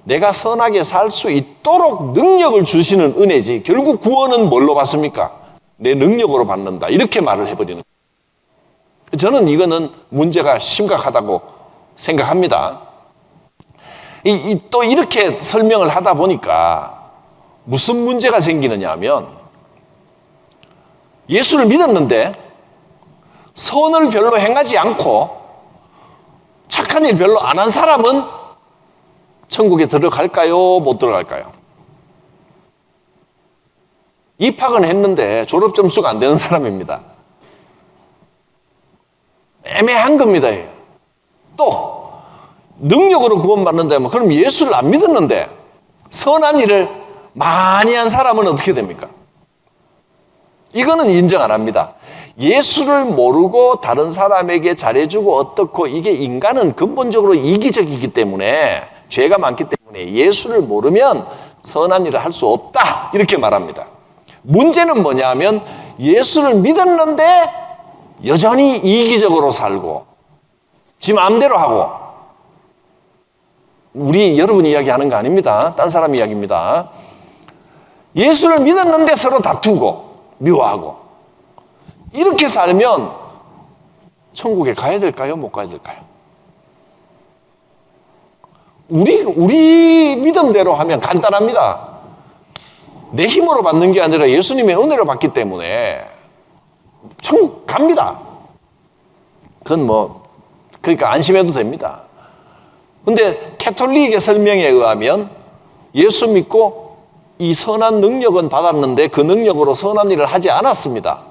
내가 선하게 살 수 있도록 능력을 주시는 은혜지 결국 구원은 뭘로 받습니까? 내 능력으로 받는다. 이렇게 말을 해버리는 거예요. 저는 이거는 문제가 심각하다고 생각합니다. 또 이렇게 설명을 하다 보니까 무슨 문제가 생기느냐 하면 예수를 믿었는데 선을 별로 행하지 않고 착한 일 별로 안 한 사람은 천국에 들어갈까요? 못 들어갈까요? 입학은 했는데 졸업 점수가 안 되는 사람입니다. 애매한 겁니다. 또 능력으로 구원받는다면 그럼 예수를 안 믿었는데 선한 일을 많이 한 사람은 어떻게 됩니까? 이거는 인정 안 합니다. 예수를 모르고 다른 사람에게 잘해주고 어떻고 이게 인간은 근본적으로 이기적이기 때문에 죄가 많기 때문에 예수를 모르면 선한 일을 할 수 없다 이렇게 말합니다. 문제는 뭐냐 하면 예수를 믿었는데 여전히 이기적으로 살고 지 마음대로 하고, 여러분 이야기하는 거 아닙니다. 딴 사람 이야기입니다. 예수를 믿었는데 서로 다투고 미워하고 이렇게 살면 천국에 가야 될까요? 못 가야 될까요? 우리 믿음대로 하면 간단합니다. 내 힘으로 받는 게 아니라 예수님의 은혜로 받기 때문에 천국 갑니다. 그건 그러니까 안심해도 됩니다. 근데 캐톨릭의 설명에 의하면 예수 믿고 이 선한 능력은 받았는데 그 능력으로 선한 일을 하지 않았습니다.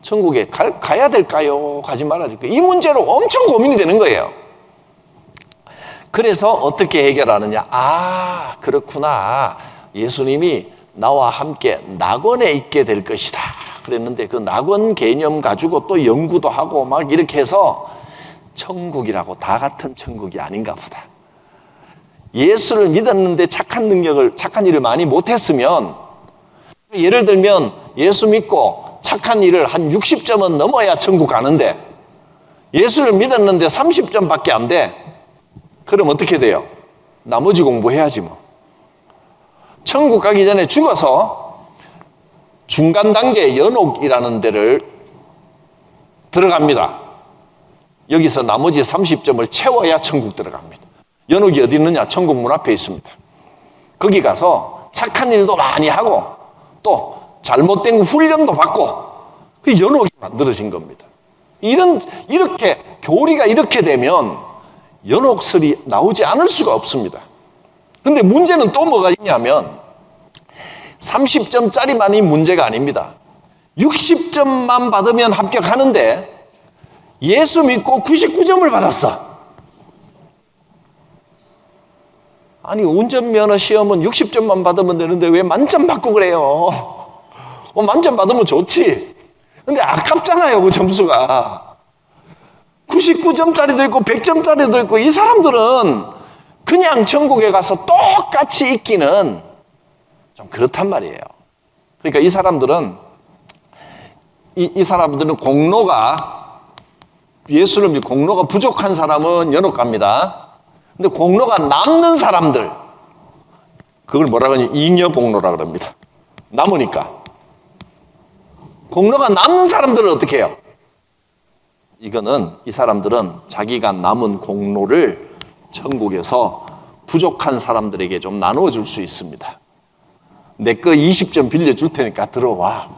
천국에 가야 될까요? 가지 말아야 될까요? 이 문제로 엄청 고민이 되는 거예요. 그래서 어떻게 해결하느냐? 그렇구나. 예수님이 나와 함께 낙원에 있게 될 것이다 그랬는데, 그 낙원 개념 가지고 또 연구도 하고 막 이렇게 해서 천국이라고 다 같은 천국이 아닌가 보다. 예수를 믿었는데 착한 일을 많이 못했으면, 예를 들면 예수 믿고 착한 일을 한 60점은 넘어야 천국 가는데 예수를 믿었는데 30점밖에 안 돼. 그럼 어떻게 돼요? 나머지 공부해야지 뭐. 천국 가기 전에 죽어서 중간 단계 연옥이라는 데를 들어갑니다. 여기서 나머지 30점을 채워야 천국 들어갑니다. 연옥이 어디 있느냐? 천국 문 앞에 있습니다. 거기 가서 착한 일도 많이 하고 또 잘못된 훈련도 받고 그 연옥이 만들어진 겁니다. 이렇게 교리가 이렇게 되면 연옥설이 나오지 않을 수가 없습니다. 근데 문제는 또 뭐가 있냐면 30점짜리만이 문제가 아닙니다. 60점만 받으면 합격하는데 예수 믿고 99점을 받았어. 아니, 운전면허 시험은 60점만 받으면 되는데 왜 만점 받고 그래요? 만점 받으면 좋지. 근데 아깝잖아요, 그 점수가. 99점짜리도 있고 100점짜리도 있고, 이 사람들은 그냥 천국에 가서 똑같이 있기는 좀 그렇단 말이에요. 그러니까 이 사람들은 예수를 믿고 공로가 부족한 사람은 연옥 갑니다. 근데 공로가 남는 사람들, 그걸 뭐라 그러냐? 잉여 공로라 그럽니다. 남으니까. 공로가 남는 사람들은 어떻게 해요? 이 사람들은 자기가 남은 공로를 천국에서 부족한 사람들에게 좀 나누어 줄 수 있습니다. 내 거 20점 빌려줄 테니까 들어와.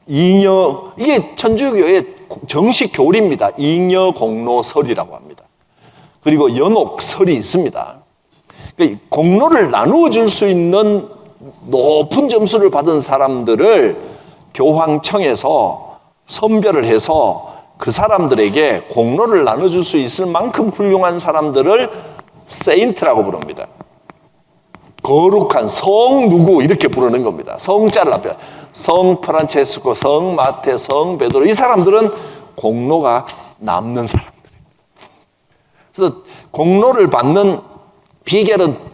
이게 천주교의 정식 교리입니다. 잉여 공로설이라고 합니다. 그리고 연옥설이 있습니다. 공로를 나누어 줄 수 있는 높은 점수를 받은 사람들을 교황청에서 선별을 해서 그 사람들에게 공로를 나눠줄 수 있을 만큼 훌륭한 사람들을 세인트라고 부릅니다. 거룩한 성 누구 이렇게 부르는 겁니다. 성자를 앞에 성 프란체스코, 성 마테, 성 베드로, 이 사람들은 공로가 남는 사람들입니다. 그래서 공로를 받는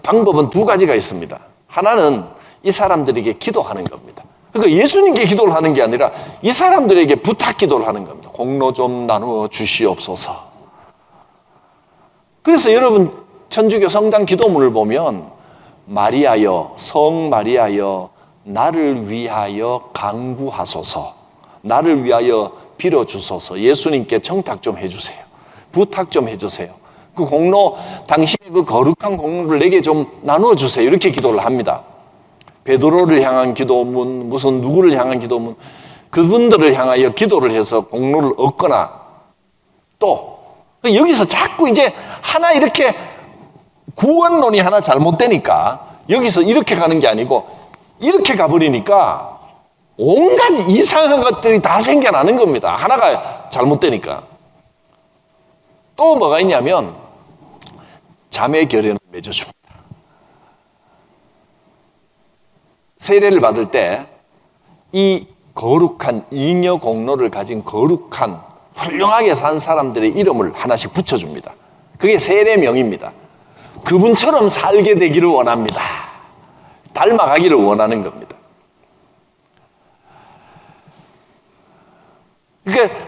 방법은 두 가지가 있습니다. 하나는 이 사람들에게 기도하는 겁니다. 그러니까 예수님께 기도를 하는 게 아니라 이 사람들에게 부탁 기도를 하는 겁니다. 공로 좀 나누어 주시옵소서. 그래서 여러분 천주교 성당 기도문을 보면 마리아여, 성 마리아여, 나를 위하여 간구하소서, 나를 위하여 빌어주소서, 예수님께 청탁 좀 해주세요, 부탁 좀 해주세요, 그 공로, 당신의 그 거룩한 공로를 내게 좀 나누어 주세요, 이렇게 기도를 합니다. 베드로를 향한 기도문, 무슨 누구를 향한 기도문, 그분들을 향하여 기도를 해서 공로를 얻거나, 또 여기서 자꾸 이제 하나 이렇게 구원론이 하나 잘못되니까 여기서 이렇게 가는 게 아니고 이렇게 가버리니까 온갖 이상한 것들이 다 생겨나는 겁니다. 하나가 잘못되니까. 또 뭐가 있냐면 자매 결연을 맺어줍니다. 세례를 받을 때 이 거룩한 잉여 공로를 가진 거룩한 훌륭하게 산 사람들의 이름을 하나씩 붙여줍니다. 그게 세례명입니다. 그분처럼 살게 되기를 원합니다. 닮아가기를 원하는 겁니다.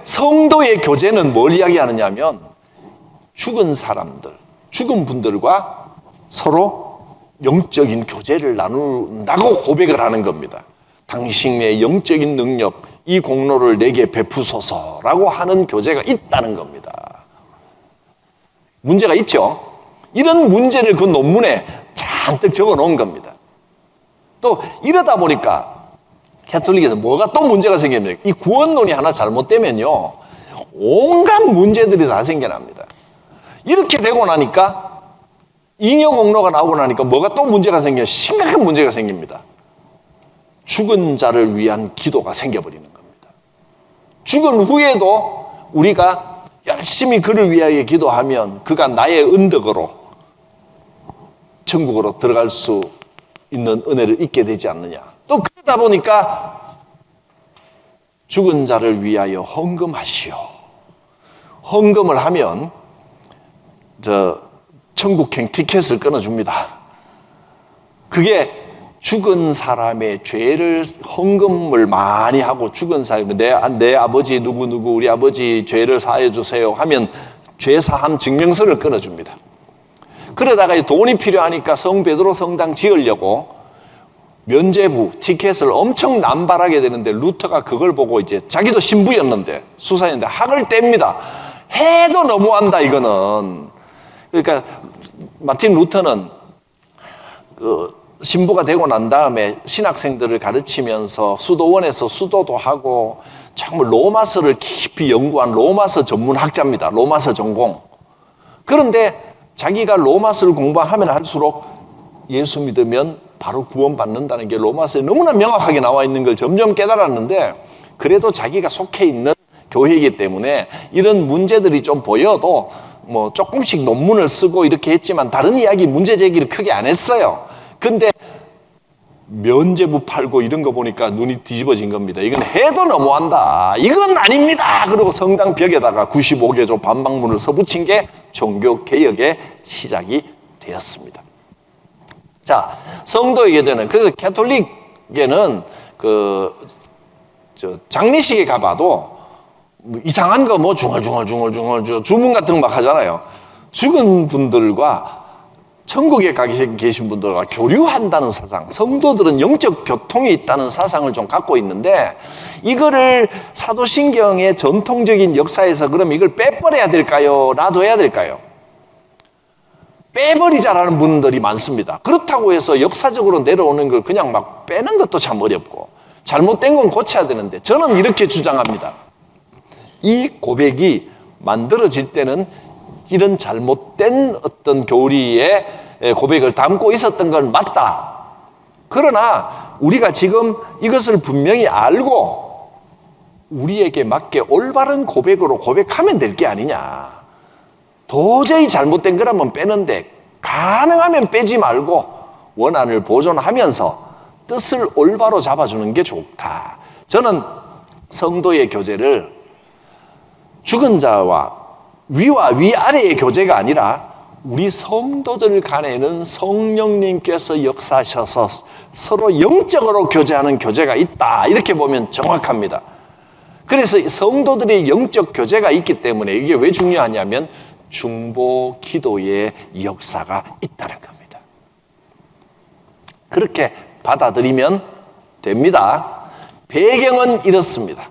성도의 교제는 뭘 이야기하느냐 하면 죽은 사람들, 죽은 분들과 서로 영적인 교제를 나눈다고 고백을 하는 겁니다. 당신의 영적인 능력, 이 공로를 내게 베푸소서라고 하는 교제가 있다는 겁니다. 문제가 있죠. 이런 문제를 그 논문에 잔뜩 적어 놓은 겁니다. 또 이러다 보니까 캐톨릭에서 뭐가 또 문제가 생깁니까? 이 구원론이 하나 잘못되면요, 온갖 문제들이 다 생겨납니다. 이렇게 되고 나니까, 잉여 공로가 나오고 나니까 뭐가 또 문제가 생겨요? 심각한 문제가 생깁니다. 죽은 자를 위한 기도가 생겨버리는 겁니다. 죽은 후에도 우리가 열심히 그를 위하여 기도하면 그가 나의 은덕으로 천국으로 들어갈 수 있는 은혜를 잊게 되지 않느냐. 또 그러다 보니까 죽은 자를 위하여 헌금하시오. 헌금을 하면 천국행 티켓을 끊어줍니다. 그게 죽은 사람의 죄를 헌금을 많이 하고, 죽은 사람이 내 아버지 누구누구 우리 아버지 죄를 사해 주세요 하면 죄 사함 증명서를 끊어줍니다. 그러다가 돈이 필요하니까 성 베드로 성당 지으려고 면죄부 티켓을 엄청 남발하게 되는데, 루터가 그걸 보고 이제 자기도 신부였는데, 수사였는데 학을 뗍니다. 해도 너무한다 이거는. 그러니까 마틴 루터는 신부가 되고 난 다음에 신학생들을 가르치면서 수도원에서 수도도 하고 정말 로마서를 깊이 연구한 로마서 전문 학자입니다. 로마서 전공. 그런데 자기가 로마서를 공부하면 할수록 예수 믿으면 바로 구원받는다는 게 로마서에 너무나 명확하게 나와 있는 걸 점점 깨달았는데, 그래도 자기가 속해 있는 교회이기 때문에 이런 문제들이 좀 보여도 뭐 조금씩 논문을 쓰고 이렇게 했지만 다른 이야기 문제 제기를 크게 안 했어요. 근데 면죄부 팔고 이런 거 보니까 눈이 뒤집어진 겁니다. 이건 해도 너무한다. 이건 아닙니다. 그리고 성당 벽에다가 95개조 반박문을 써붙인 게 종교개혁의 시작이 되었습니다. 자, 성도에게 되는, 그래서 캐톨릭에는 장례식에 가봐도 이상한 거 뭐 중얼중얼 주문 같은 거 막 하잖아요. 죽은 분들과 천국에 가 계신 분들과 교류한다는 사상, 성도들은 영적 교통이 있다는 사상을 좀 갖고 있는데, 이거를 사도신경의 전통적인 역사에서 그럼 이걸 빼버려야 될까요? 놔둬야 될까요? 빼버리자라는 분들이 많습니다. 그렇다고 해서 역사적으로 내려오는 걸 그냥 막 빼는 것도 참 어렵고, 잘못된 건 고쳐야 되는데, 저는 이렇게 주장합니다. 이 고백이 만들어질 때는 이런 잘못된 어떤 교리의 고백을 담고 있었던 건 맞다. 그러나 우리가 지금 이것을 분명히 알고 우리에게 맞게 올바른 고백으로 고백하면 될 게 아니냐. 도저히 잘못된 거라면 빼는데 가능하면 빼지 말고 원한을 보존하면서 뜻을 올바로 잡아주는 게 좋다. 저는 성도의 교제를 죽은 자와 위와 위아래의 교제가 아니라 우리 성도들 간에는 성령님께서 역사하셔서 서로 영적으로 교제하는 교제가 있다. 이렇게 보면 정확합니다. 그래서 성도들의 영적 교제가 있기 때문에 이게 왜 중요하냐면 중보 기도의 역사가 있다는 겁니다. 그렇게 받아들이면 됩니다. 배경은 이렇습니다.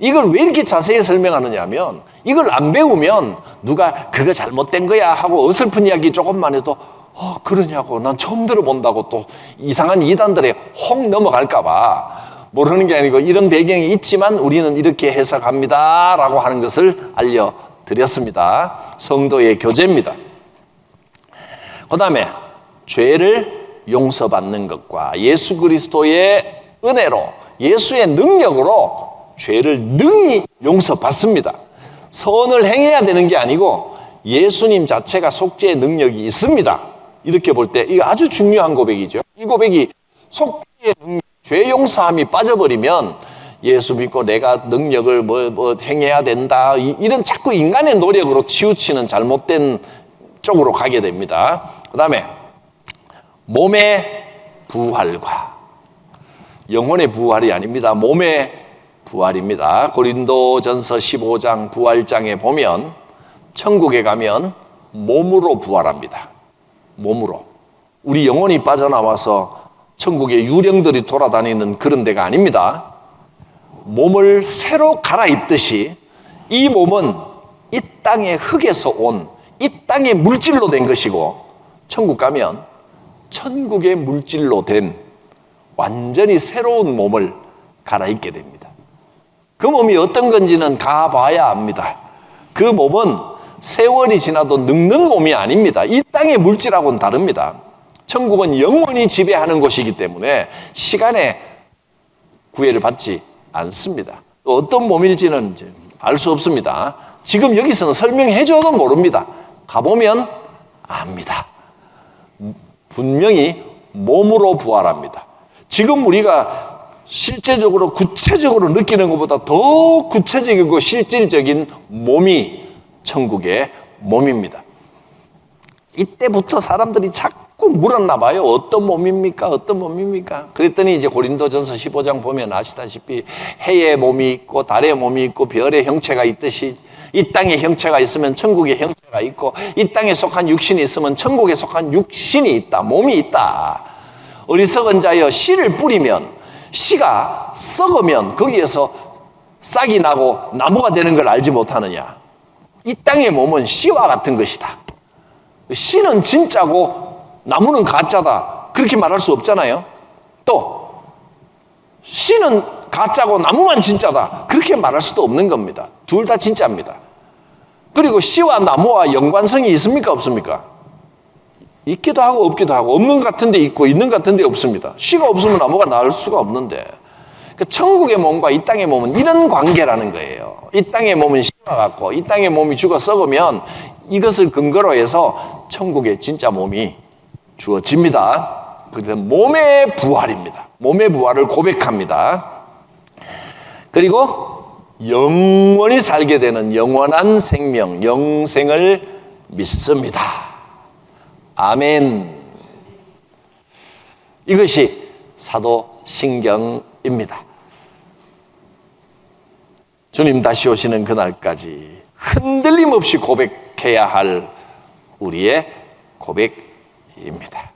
이걸 왜 이렇게 자세히 설명하느냐 하면, 이걸 안 배우면 누가 그거 잘못된 거야 하고 어설픈 이야기 조금만 해도 그러냐고, 난 처음 들어본다고 또 이상한 이단들에 혹 넘어갈까 봐 모르는 게 아니고, 이런 배경이 있지만 우리는 이렇게 해석합니다 라고 하는 것을 알려드렸습니다. 성도의 교제입니다. 그 다음에 죄를 용서받는 것과 예수 그리스도의 은혜로, 예수의 능력으로 죄를 능히 용서받습니다. 선을 행해야 되는 게 아니고 예수님 자체가 속죄의 능력이 있습니다. 이렇게 볼 때 이거 아주 중요한 고백이죠. 이 고백이 속죄의 능력, 죄 용서함이 빠져버리면 예수 믿고 내가 능력을 뭐 행해야 된다, 이런 자꾸 인간의 노력으로 치우치는 잘못된 쪽으로 가게 됩니다. 그 다음에 몸의 부활과 영혼의 부활이 아닙니다. 몸의 부활입니다. 고린도전서 15장 부활장에 보면 천국에 가면 몸으로 부활합니다. 몸으로. 우리 영혼이 빠져나와서 천국에 유령들이 돌아다니는 그런 데가 아닙니다. 몸을 새로 갈아입듯이 이 몸은 이 땅의 흙에서 온 이 땅의 물질로 된 것이고, 천국 가면 천국의 물질로 된 완전히 새로운 몸을 갈아입게 됩니다. 그 몸이 어떤 건지는 가봐야 압니다. 그 몸은 세월이 지나도 늙는 몸이 아닙니다. 이 땅의 물질하고는 다릅니다. 천국은 영원히 지배하는 곳이기 때문에 시간에 구애를 받지 않습니다. 또 어떤 몸일지는 알 수 없습니다. 지금 여기서는 설명해줘도 모릅니다. 가보면 압니다. 분명히 몸으로 부활합니다. 지금 우리가 실제적으로 구체적으로 느끼는 것보다 더 구체적이고 실질적인 몸이 천국의 몸입니다. 이때부터 사람들이 자꾸 물었나 봐요. 어떤 몸입니까? 어떤 몸입니까? 그랬더니 이제 고린도전서 15장 보면 아시다시피 해의 몸이 있고 달의 몸이 있고 별의 형체가 있듯이 이 땅에 형체가 있으면 천국에 형체가 있고 이 땅에 속한 육신이 있으면 천국에 속한 육신이 있다. 몸이 있다. 어리석은 자여, 씨를 뿌리면 씨가 썩으면 거기에서 싹이 나고 나무가 되는 걸 알지 못하느냐. 이 땅의 몸은 씨와 같은 것이다. 씨는 진짜고 나무는 가짜다. 그렇게 말할 수 없잖아요. 또 씨는 가짜고 나무만 진짜다. 그렇게 말할 수도 없는 겁니다. 둘 다 진짜입니다. 그리고 씨와 나무와 연관성이 있습니까? 없습니까? 있기도 하고 없기도 하고, 없는 것 같은 데 있고 있는 것 같은 데 없습니다. 씨가 없으면 나무가 나을 수가 없는데, 그러니까 천국의 몸과 이 땅의 몸은 이런 관계라는 거예요. 이 땅의 몸은 씨와 같고 이 땅의 몸이 죽어 썩으면 이것을 근거로 해서 천국의 진짜 몸이 주어집니다. 그래서 몸의 부활입니다. 몸의 부활을 고백합니다. 그리고 영원히 살게 되는 영원한 생명, 영생을 믿습니다. 아멘. 이것이 사도신경입니다. 주님 다시 오시는 그날까지 흔들림 없이 고백해야 할 우리의 고백입니다.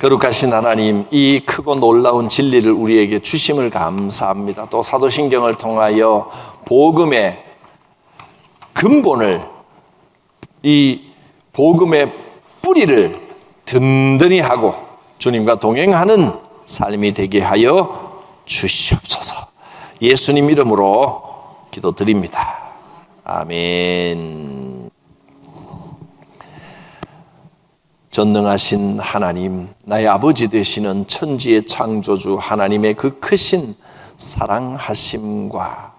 거룩하신 하나님, 이 크고 놀라운 진리를 우리에게 주심을 감사합니다. 또 사도신경을 통하여 복음의 근본을, 이 복음의 뿌리를 든든히 하고 주님과 동행하는 삶이 되게 하여 주시옵소서. 예수님 이름으로 기도드립니다. 아멘. 전능하신 하나님, 나의 아버지 되시는 천지의 창조주 하나님의 그 크신 사랑하심과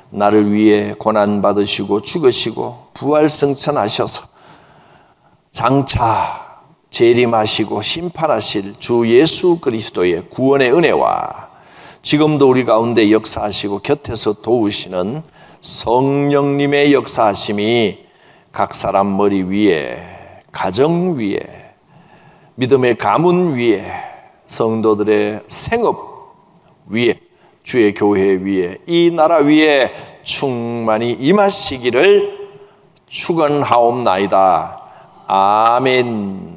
나를 위해 고난받으시고 죽으시고 부활승천하셔서 장차 재림하시고 심판하실 주 예수 그리스도의 구원의 은혜와 지금도 우리 가운데 역사하시고 곁에서 도우시는 성령님의 역사하심이 각 사람 머리 위에, 가정 위에, 믿음의 가문 위에, 성도들의 생업 위에, 주의 교회 위에, 이 나라 위에 충만히 임하시기를 축원하옵나이다. 아멘.